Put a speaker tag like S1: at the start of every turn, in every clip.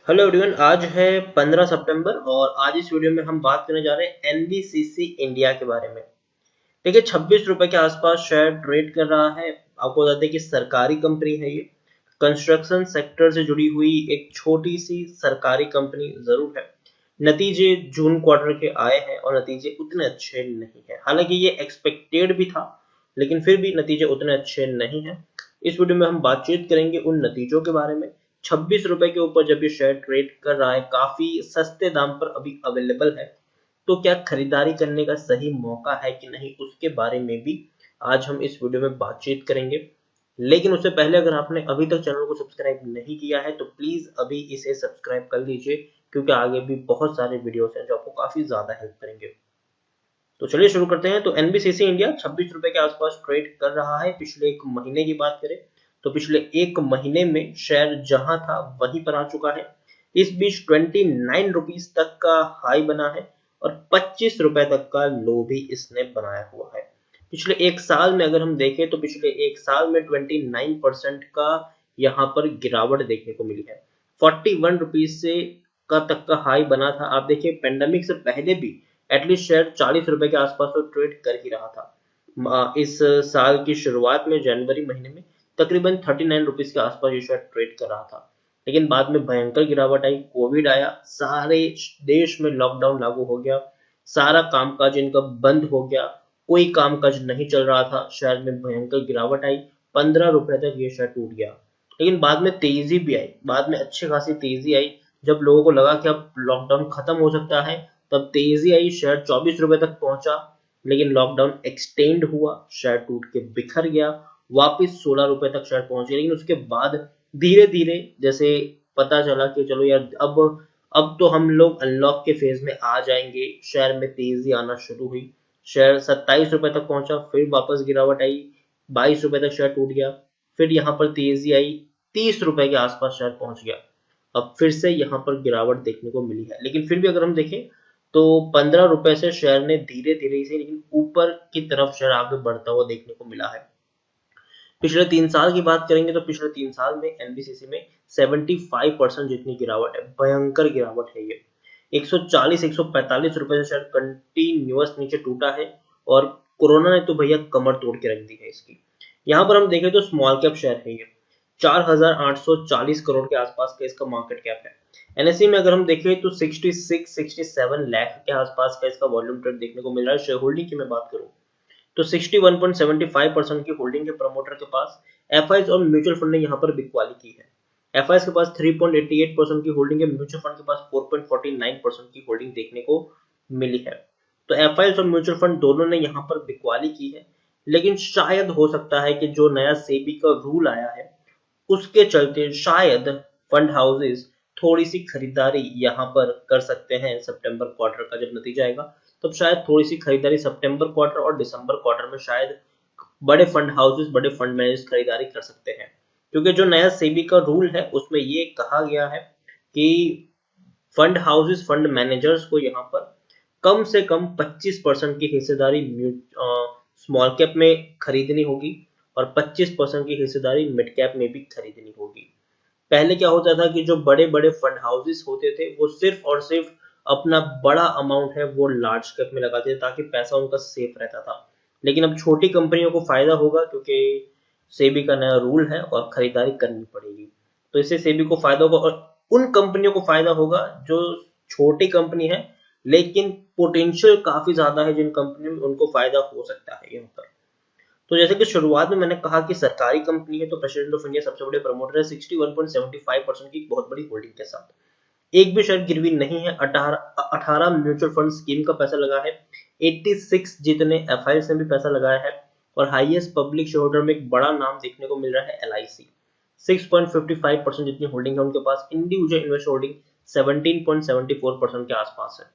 S1: Hello everyone, आज है 15 सितंबर और आज इस वीडियो में हम बात करने जा रहे हैं एनबीसीसी इंडिया के बारे में। देखिए, 26 रुपए के आसपास शेयर ट्रेड कर रहा है। आपको बता दें कि सरकारी कंपनी है ये। कंस्ट्रक्शन सेक्टर से जुड़ी हुई एक छोटी सी सरकारी कंपनी जरूर है। नतीजे जून क्वार्टर के आए हैं और नतीजे उतने अच्छे नहीं है। हालांकि ये एक्सपेक्टेड भी था, लेकिन फिर भी नतीजे उतने अच्छे नहीं है। इस वीडियो में हम बातचीत करेंगे उन नतीजों के बारे में। 26 रुपए के ऊपर जब ये शेयर ट्रेड कर रहा है, काफी सस्ते दाम पर अभी अवेलेबल है, तो क्या खरीदारी करने का सही मौका है कि नहीं, उसके बारे में भी आज हम इस वीडियो में बातचीत करेंगे। लेकिन उससे पहले अगर आपने अभी तक चैनल को सब्सक्राइब नहीं किया है तो प्लीज अभी इसे सब्सक्राइब कर लीजिए, क्योंकि आगे भी बहुत सारे वीडियोस हैं जो आपको काफी ज्यादा हेल्प करेंगे। तो चलिए शुरू करते हैं। तो एनबीसीसी इंडिया 26 रुपए के आसपास ट्रेड कर रहा है। पिछले एक महीने की बात करें तो पिछले एक महीने में शेयर जहां था वहीं पर आ चुका है। इस बीच 29 रुपीज तक का हाई बना है और 25 रुपए तक का लो भी इसने बनाया हुआ है। पिछले एक साल में अगर हम देखें तो पिछले एक साल में 29% का यहाँ पर गिरावट देखने को मिली है। 41 रुपीज से का तक का हाई बना था। आप देखिए, पेंडेमिक से पहले भी एटलीस्ट शेयर 40 रुपए के आसपास तो ट्रेड कर ही रहा था। इस साल की शुरुआत में जनवरी महीने में तकरीबन 39 रुपीज के आसपास ये शेयर ट्रेड कर रहा था। लेकिन बाद में भयंकर गिरावट आई, कोविड आया, सारे देश में लॉकडाउन लागू हो गया, सारा कामकाज इनका बंद हो गया, कोई कामकाज नहीं चल रहा था, शेयर में भयंकर गिरावट आई, 15 रुपए तक ये शेयर टूट गया। लेकिन बाद में तेजी भी आई, बाद में अच्छी खासी तेजी आई। जब लोगों को लगा कि अब लॉकडाउन खत्म हो सकता है, तब तेजी आई, शेयर 24 रुपए तक पहुंचा। लेकिन लॉकडाउन एक्सटेंड हुआ, शेयर टूट के बिखर गया, वापस 16 रुपए तक शेयर पहुंच गया। लेकिन उसके बाद धीरे धीरे जैसे पता चला कि चलो यार, अब तो हम लोग अनलॉक के फेज में आ जाएंगे, शेयर में तेजी आना शुरू हुई। शेयर 27 रुपए तक पहुंचा, फिर वापस गिरावट आई, 22 रुपए तक शेयर टूट गया, फिर यहाँ पर तेजी आई, 30 रुपए के आसपास शेयर पहुंच गया। अब फिर से यहाँ पर गिरावट देखने को मिली है। लेकिन फिर भी अगर हम देखें तो 15 रुपए से शेयर ने धीरे धीरे से लेकिन ऊपर की तरफ शेयर आगे बढ़ता हुआ देखने को मिला है। पिछले 3 साल की बात करेंगे तो पिछले 3 साल में एनबीसीसी में 75% जितनी गिरावट है, भयंकर गिरावट है ये। 140 145 रुपए से शेयर कंटिन्यूअस नीचे टूटा है और कोरोना ने तो भैया कमर तोड़ के रख दी है इसकी। यहाँ पर हम देखें तो स्मॉल कैप शेयर है ये। 4,840 करोड़ के आसपास का इसका मार्केट कैप है। एनएसई में अगर हम देखें तो 66-67 लाख के आसपास का इसका वॉल्यूम ट्रेड देखने को मिल रहा है। शेयर होल्डिंग की मैं बात करूं तो 61.75% की होल्डिंग है प्रमोटर के पास। एफआईज और म्यूचुअल फंड ने यहाँ पर बिकवाली की है। एफआईज के पास 3.88% की होल्डिंग है, म्यूचुअल फंड के पास 4.49% की होल्डिंग देखने को मिली है। तो एफआईज और म्यूचुअल फंड दोनों ने यहाँ पर बिकवाली की है। लेकिन शायद हो सकता है कि जो नया सेबी का रूल आया है उसके चलते शायद फंड हाउसेस थोड़ी सी खरीदारी यहाँ पर कर सकते हैं। सितंबर क्वार्टर का जब नतीजा आएगा तब शायद थोड़ी सी खरीदारी सितंबर क्वार्टर और दिसंबर क्वार्टर में शायद बड़े फंड हाउसेस, बड़े फंड मैनेजर्स खरीदारी कर सकते हैं। क्योंकि जो नया सेबी का रूल है उसमें ये कहा गया है कि फंड हाउसेस, फंड मैनेजर्स को यहाँ पर कम से कम 25% की हिस्सेदारी स्मॉल कैप में खरीदनी होगी और 25% की हिस्सेदारी मिड कैप में भी खरीदनी होगी। पहले क्या होता था कि जो बड़े बड़े फंड हाउसेस होते थे वो सिर्फ और सिर्फ अपना बड़ा अमाउंट है वो लार्ज कैप में लगाते थे ताकि पैसा उनका सेफ रहता था। लेकिन अब छोटी कंपनियों को फायदा होगा क्योंकि सेबी का नया रूल है और खरीदारी करनी पड़ेगी। तो इससे सेबी को फायदा होगा और उन कंपनियों को फायदा होगा जो छोटी कंपनी है लेकिन पोटेंशियल काफी ज्यादा है, जिन कंपनियों में उनको फायदा हो सकता है यहाँ पर। तो जैसे कि शुरुआत में मैंने कहा कि सरकारी कंपनी है तो प्रेसिडेंट ऑफ इंडिया सबसे बड़े प्रमोटर है 61.75% की बहुत बड़ी होल्डिंग के साथ। एक भी शेयर गिरवी नहीं है। 18 म्यूचुअल फंड स्कीम का पैसा लगा है, 86 जितने एफआईएस ने भी पैसा लगाया है और हाईएस्ट पब्लिक शेयर होल्डर में एक बड़ा नाम देखने को मिल रहा है एलआईसी। 6.55% जितनी होल्डिंग है उनके पास। इंडिविजुअल इन्वेस्टर होल्डिंग 17.74% के आसपास है।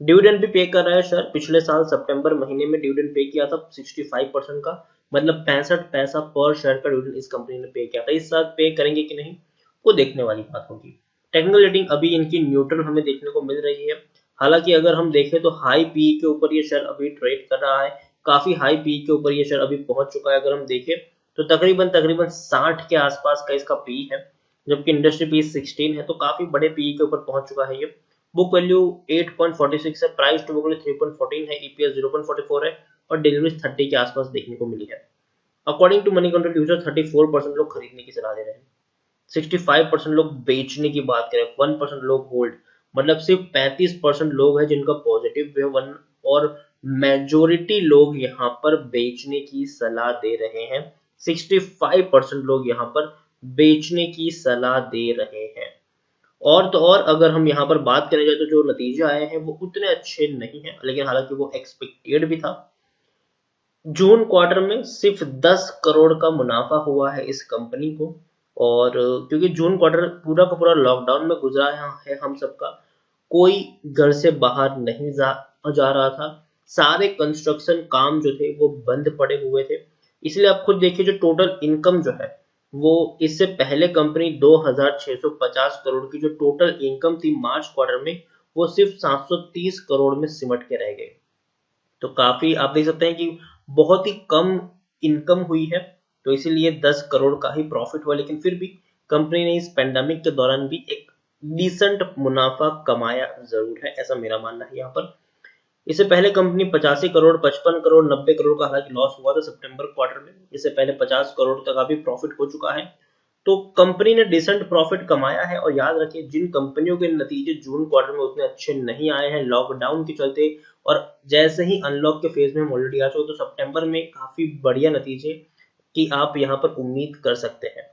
S1: डिविडेंड भी पे कर रहा है शेयर। पिछले साल सितंबर महीने में डिविडेंड पे किया था 65% का, मतलब 65 पैसा पर शेयर का डिविडेंड इस कंपनी ने पे किया था। इस साल पे करेंगे कि नहीं वो देखने वाली बात होगी। टेक्निकल रेटिंग अभी इनकी न्यूट्रल हमें देखने को मिल रही है। हालांकि अगर हम देखें तो हाई पी के ऊपर ये शेयर अभी ट्रेड कर रहा है, काफी हाई पी के ऊपर ये शेयर अभी पहुंच चुका है। अगर हम देखें तो तकरीबन तकरीबन 60 के आसपास का इसका पी है। जबकि इंडस्ट्री पी 16 है, तो काफी बड़े पीई के ऊपर पहुंच चुका है ये। बुक वैल्यू 8.46 है, प्राइस टू बुक वैल्यू 3.14 है, ईपीएस 0.44 है और डिलीवरी 30 के आसपास देखने को मिली है। According to Moneycontrol user 34% लोग खरीदने की सलाह दे रहे हैं, 65% लोग बेचने की बात करें, 1% लोग होल्ड, मतलब सिर्फ 35% लोग हैं जिनका पॉजिटिव है वन, और मेजोरिटी लोग यहाँ पर बेचने की सलाह दे रहे हैं, 65% लोग यहाँ पर बेचने की सलाह दे रहे हैं। और तो और अगर हम यहाँ पर बात करें जाए तो जो नतीजे आए हैं वो उतने अच्छे नहीं हैं, लेकिन हालांकि वो एक्सपेक्टेड भी था। जून क्वार्टर में सिर्फ 10 करोड़ का मुनाफा हुआ है इस कंपनी को, और क्योंकि जून क्वार्टर पूरा का पूरा लॉकडाउन में गुजरा है हम सबका, कोई घर से बाहर नहीं जा रहा था, सारे कंस्ट्रक्शन काम जो थे वो बंद पड़े हुए थे। इसलिए आप खुद देखिए जो टोटल इनकम जो है वो इससे पहले कंपनी 2650 करोड़ की जो टोटल इनकम थी मार्च क्वार्टर में, वो सिर्फ 730 करोड़ में सिमट के रह गए। तो काफी आप देख सकते हैं कि बहुत ही कम इनकम हुई है, तो इसीलिए 10 करोड़ का ही प्रॉफिट हुआ, लेकिन फिर भी कंपनी ने इस पेंडेमिक के दौरान भी एक डिसेंट मुनाफा कमाया जरूर है, ऐसा मेरा मानना है यहाँ पर। इससे पहले कंपनी 85 करोड़, 55 करोड़, 90 करोड़ का हालांकि लॉस हुआ था सितंबर क्वार्टर में, इससे पहले 50 करोड़ तक का भी प्रॉफिट हो चुका है। तो कंपनी ने डिसेंट प्रॉफिट कमाया है, और याद रखिए जिन कंपनियों के नतीजे जून क्वार्टर में उतने अच्छे नहीं आए हैं लॉकडाउन के चलते, और जैसे ही अनलॉक के फेज में हम ऑलरेडी आ चुके, तो सितंबर में काफी बढ़िया नतीजे की आप यहाँ पर उम्मीद कर सकते हैं।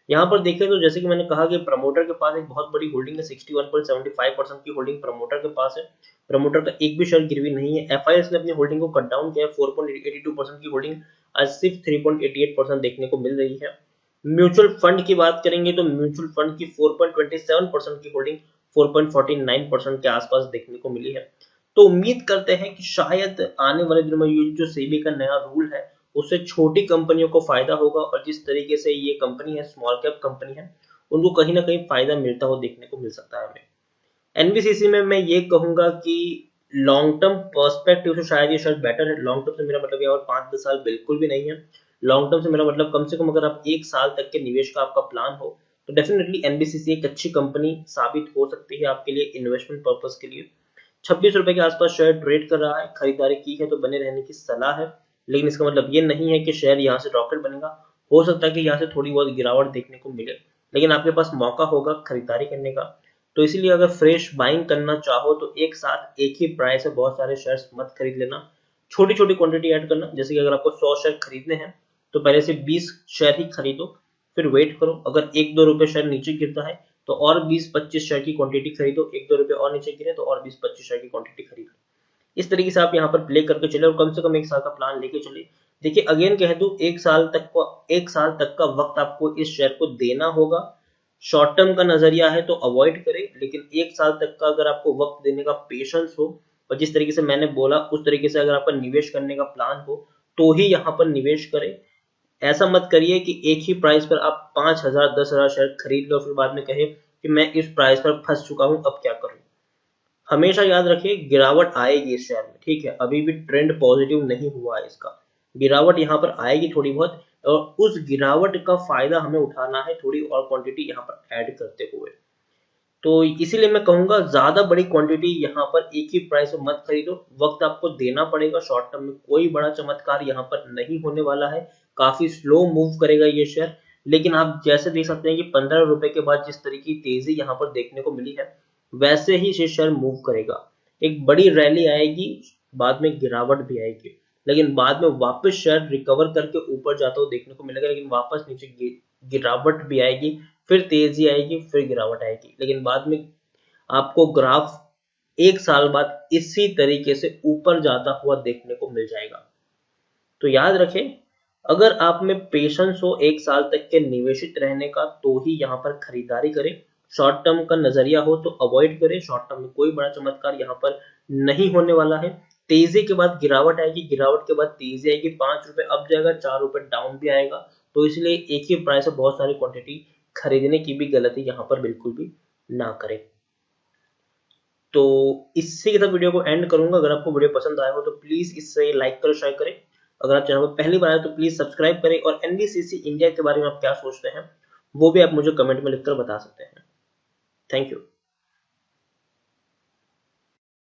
S1: यहाँ पर देखें तो जैसे कि मैंने कहा कि प्रमोटर के पास एक बहुत बड़ी होल्डिंग है, 61.75% की होल्डिंग प्रमोटर के पास है। प्रमोटर का एक भी शेयर गिरवी नहीं है। एफआईएस ने अपनी होल्डिंग को कट डाउन किया है, 4.82% की होल्डिंग आज सिर्फ 3.88% देखने को मिल रही है। म्यूचुअल फंड की बात करेंगे तो म्यूचुअल फंड की 4.27% की होल्डिंग 4.49% के आसपास देखने को मिली है। तो उम्मीद करते हैं कि शायद आने वाले दिनों में ये जो सेबी का नया रूल है उससे छोटी कंपनियों को फायदा होगा, और जिस तरीके से ये कंपनी है स्मॉल कैप कंपनी है, उनको कहीं ना कहीं फायदा मिलता हो देखने को मिल सकता है हमें। एनबीसीसी में मैं ये कहूंगा कि लॉन्ग टर्म पर्सपेक्टिव से शायद ये शायद बेटर है। लॉन्ग टर्म से मेरा मतलब और 5-10 साल बिल्कुल भी नहीं है। लॉन्ग टर्म से मेरा मतलब कम से कम अगर आप 1 साल तक के निवेश का आपका प्लान हो तो डेफिनेटली एनबीसीसी एक अच्छी कंपनी साबित हो सकती है आपके लिए इन्वेस्टमेंट पर्पज के लिए। 26 रुपए के आसपास शेयर ट्रेड कर रहा है, खरीदारी की है तो बने रहने की सलाह है, लेकिन इसका मतलब ये नहीं है कि शेयर यहाँ से रॉकेट बनेगा। हो सकता है कि यहाँ से थोड़ी बहुत गिरावट देखने को मिले, लेकिन आपके पास मौका होगा खरीदारी करने का। तो इसीलिए अगर फ्रेश बाइंग करना चाहो तो एक साथ एक ही प्राइस है बहुत सारे शेयर्स मत खरीद लेना, छोटी छोटी क्वांटिटी ऐड करना। जैसे कि अगर आपको 100 शेयर खरीदने हैं तो पहले से 20 शेयर ही खरीदो, फिर वेट करो, अगर 1-2 रुपए शेयर नीचे गिरता है तो और 20-25 शेयर की क्वांटिटी खरीदो, 1-2 रुपए और नीचे गिरे तो और 20-25 शेयर की क्वांटिटी खरीदो। इस तरीके से आप यहाँ पर प्ले करके चले और कम से कम 1 साल का प्लान लेके चले। देखिए अगेन कह दूं, 1 साल तक का वक्त आपको इस शेयर को देना होगा। शॉर्ट टर्म का नजरिया है तो अवॉइड करें, लेकिन 1 साल तक का अगर आपको वक्त देने का पेशेंस हो और जिस तरीके से मैंने बोला उस तरीके से अगर आपका निवेश करने का प्लान हो तो ही यहाँ पर निवेश करें। ऐसा मत करिए कि एक ही प्राइस पर आप 5,000-10,000 शेयर खरीद लो फिर बाद में कहे कि मैं इस प्राइस पर फंस चुका हूं अब क्या करूं। हमेशा याद रखिए गिरावट आएगी इस शेयर में, ठीक है, अभी भी ट्रेंड पॉजिटिव नहीं हुआ है इसका, गिरावट यहाँ पर आएगी थोड़ी बहुत, और उस गिरावट का फायदा हमें उठाना है थोड़ी और क्वांटिटी यहाँ पर ऐड करते हुए। तो इसीलिए मैं कहूंगा ज्यादा बड़ी क्वांटिटी यहाँ पर एक ही प्राइस में मत खरीदो, वक्त आपको देना पड़ेगा। शॉर्ट टर्म में कोई बड़ा चमत्कार यहाँ पर नहीं होने वाला है, काफी स्लो मूव करेगा ये शेयर, लेकिन आप जैसे देख सकते हैं कि 15 रुपए के बाद जिस तरह की तेजी यहाँ पर देखने को मिली है वैसे ही ये शेयर मूव करेगा। एक बड़ी रैली आएगी, बाद में गिरावट भी आएगी, लेकिन बाद में वापस शेयर रिकवर करके ऊपर जाता हुआ देखने को मिलेगा, लेकिन वापस नीचे गिरावट भी आएगी, फिर तेजी आएगी, फिर गिरावट आएगी, लेकिन बाद में आपको ग्राफ 1 साल बाद इसी तरीके से ऊपर जाता हुआ देखने को मिल जाएगा। तो याद रखें, अगर आप में पेशेंस हो 1 साल तक के निवेशित रहने का तो ही यहाँ पर खरीदारी करें। शॉर्ट टर्म का नजरिया हो तो अवॉइड करें, शॉर्ट टर्म में कोई बड़ा चमत्कार यहाँ पर नहीं होने वाला है। तेजी के बाद गिरावट आएगी, गिरावट के बाद तेजी आएगी, 5 रुपए अप जाएगा, 4 रुपए डाउन भी आएगा, तो इसलिए एक ही प्राइस से बहुत सारी क्वांटिटी खरीदने की भी गलती यहाँ पर बिल्कुल भी ना करें। तो इससे के साथ वीडियो को एंड करूंगा। अगर आपको वीडियो पसंद आया हो तो प्लीज इससे लाइक करें, शेयर करें। अगर आप चैनल पर पहली बार आए तो प्लीज सब्सक्राइब करें, और एनबीसीसी इंडिया के बारे में आप क्या सोचते हैं वो भी आप मुझे कमेंट में लिखकर बता सकते हैं। Thank you.